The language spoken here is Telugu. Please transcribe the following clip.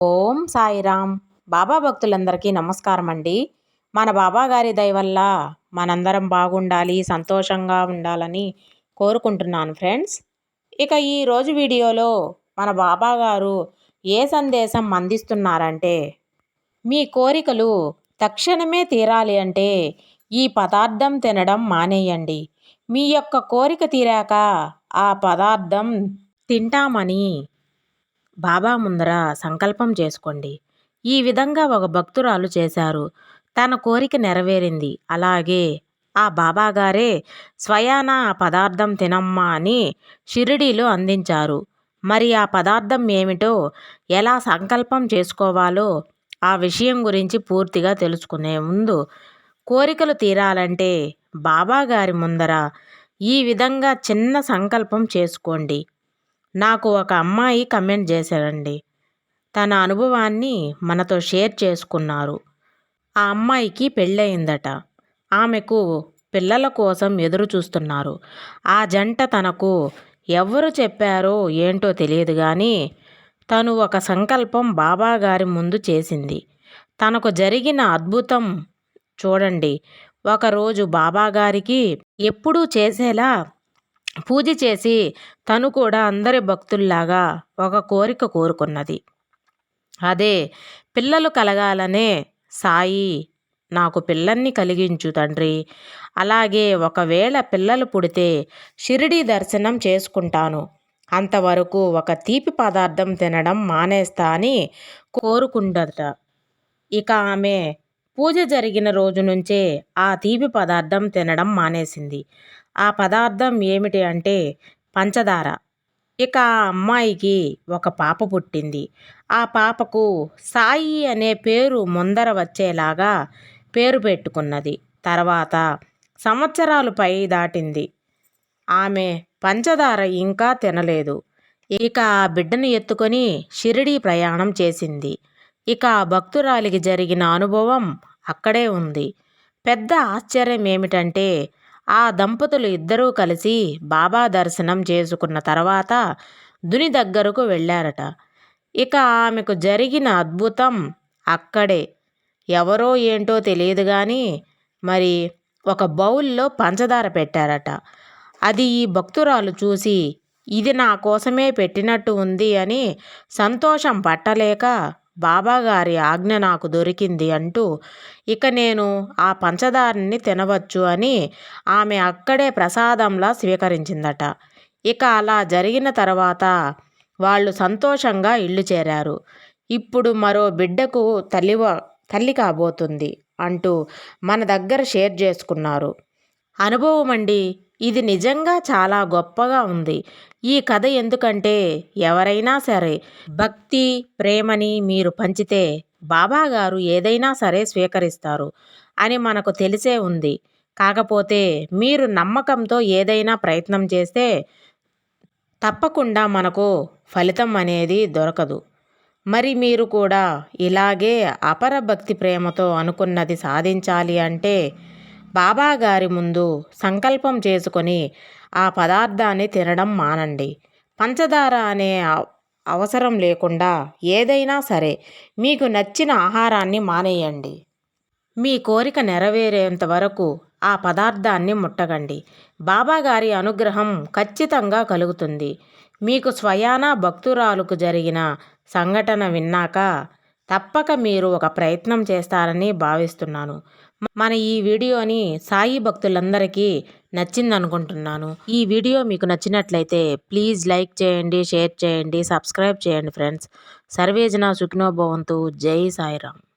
ఓం సాయిరామ్. బాబా భక్తులందరికీ నమస్కారం అండి. మన బాబా గారి దయ వల్ల మనందరం బాగుండాలి, సంతోషంగా ఉండాలని కోరుకుంటున్నాను ఫ్రెండ్స్. ఇక ఈరోజు వీడియోలో మన బాబా గారు ఏ సందేశం అందిస్తున్నారంటే, మీ కోరికలు తక్షణమే తీరాలి అంటే ఈ పదార్థం తినడం మానేయండి. మీ యొక్క కోరిక తీరాక ఆ పదార్థం తింటామని బాబా ముందర సంకల్పం చేసుకోండి. ఈ విధంగా ఒక భక్తురాలు చేశారు. తన కోరిక నెరవేరింది. అలాగే ఆ బాబాగారే స్వయాన ఆ పదార్థం తినమ్మా అని షిరిడీలో అందించారు. మరి ఆ పదార్థం ఏమిటో, ఎలా సంకల్పం చేసుకోవాలో ఆ విషయం గురించి పూర్తిగా తెలుసుకునే ముందు, కోరికలు తీరాలంటే బాబాగారి ముందర ఈ విధంగా చిన్న సంకల్పం చేసుకోండి. నాకు ఒక అమ్మాయి కమెంట్ చేశారండి. తన అనుభవాన్ని మనతో షేర్ చేసుకున్నారు. ఆ అమ్మాయికి పెళ్ళయిందట. ఆమెకు పిల్లల కోసం ఎదురు చూస్తున్నారు. ఆ జంట తనకు ఎవరు చెప్పారో ఏంటో తెలియదు కానీ తను ఒక సంకల్పం బాబాగారి ముందు చేసింది. తనకు జరిగిన అద్భుతం చూడండి. ఒకరోజు బాబాగారికి ఎప్పుడూ చేసేలా పూజ చేసి తను కూడా అందరి భక్తుల్లాగా ఒక కోరిక కోరుకున్నది. అదే పిల్లలు కలగాలనే. సాయి, నాకు పిల్లల్ని కలిగించు తండ్రి. అలాగే ఒకవేళ పిల్లలు పుడితే షిరిడీ దర్శనం చేసుకుంటాను. అంతవరకు ఒక తీపి పదార్థం తినడం మానేస్తా అని కోరుకుందట. ఇక ఆమె పూజ జరిగిన రోజు నుంచే ఆ తీపి పదార్థం తినడం మానేసింది. ఆ పదార్థం ఏమిటి అంటే పంచదార. ఇక ఆ అమ్మాయికి ఒక పాప పుట్టింది. ఆ పాపకు సాయి అనే పేరు ముందర వచ్చేలాగా పేరు పెట్టుకున్నది. తర్వాత సంవత్సరాలు పై దాటింది. ఆమె పంచదార ఇంకా తినలేదు. ఇక ఆ బిడ్డను ఎత్తుకొని షిరిడీ ప్రయాణం చేసింది. ఇక ఆ భక్తురాలికి జరిగిన అనుభవం అక్కడే ఉంది. పెద్ద ఆశ్చర్యం ఏమిటంటే, ఆ దంపతులు ఇద్దరూ కలిసి బాబా దర్శనం చేసుకున్న తర్వాత దుని దగ్గరకు వెళ్ళారట. ఇక ఆమెకు జరిగిన అద్భుతం అక్కడే. ఎవరో ఏంటో తెలియదు కానీ మరి ఒక బౌల్లో పంచదార పెట్టారట. అది ఈ భక్తురాలు చూసి, ఇది నా కోసమే పెట్టినట్టు ఉంది అని సంతోషం పట్టలేక, బాబాగారి ఆజ్ఞ నాకు దొరికింది అంటూ ఇక నేను ఆ పంచదారని తినవచ్చు అని ఆమె అక్కడే ప్రసాదంలా స్వీకరించిందట. ఇక అలా జరిగిన తర్వాత వాళ్ళు సంతోషంగా ఇల్లు చేరారు. ఇప్పుడు మరో బిడ్డకు తల్లి కాబోతుంది అంటూ మన దగ్గర షేర్ చేసుకున్నారు. అనుభవం అండి. ఇది నిజంగా చాలా గొప్పగా ఉంది. ఈ కథ ఎందుకంటే, ఎవరైనా సరే భక్తి, ప్రేమని మీరు పంచితే బాబాగారు ఏదైనా సరే స్వీకరిస్తారు అని మనకు తెలిసే ఉంది. కాకపోతే మీరు నమ్మకంతో ఏదైనా ప్రయత్నం చేస్తే తప్పకుండా మనకు ఫలితం అనేది దొరకదు. మరి మీరు కూడా ఇలాగే అపర భక్తి ప్రేమతో అనుకున్నది సాధించాలి అంటే బాబాగారి ముందు సంకల్పం చేసుకొని ఆ పదార్థాన్ని తినడం మానండి. పంచదార అనే అవసరం లేకుండా ఏదైనా సరే మీకు నచ్చిన ఆహారాన్ని మానేయండి. మీ కోరిక నెరవేరేంత వరకు ఆ పదార్థాన్ని ముట్టకండి. బాబాగారి అనుగ్రహం ఖచ్చితంగా కలుగుతుంది. మీకు స్వయాన భక్తురాలుకు జరిగిన సంఘటన విన్నాక తప్పక మీరు ఒక ప్రయత్నం చేస్తారని భావిస్తున్నాను. మన ఈ వీడియోని సాయి భక్తులందరికీ నచ్చిందనుకుంటున్నాను. ఈ వీడియో మీకు నచ్చినట్లయితే ప్లీజ్ లైక్ చేయండి, షేర్ చేయండి, సబ్స్క్రైబ్ చేయండి ఫ్రెండ్స్. సర్వేజన సుఖినో భవంతు. జై సాయిరామ్.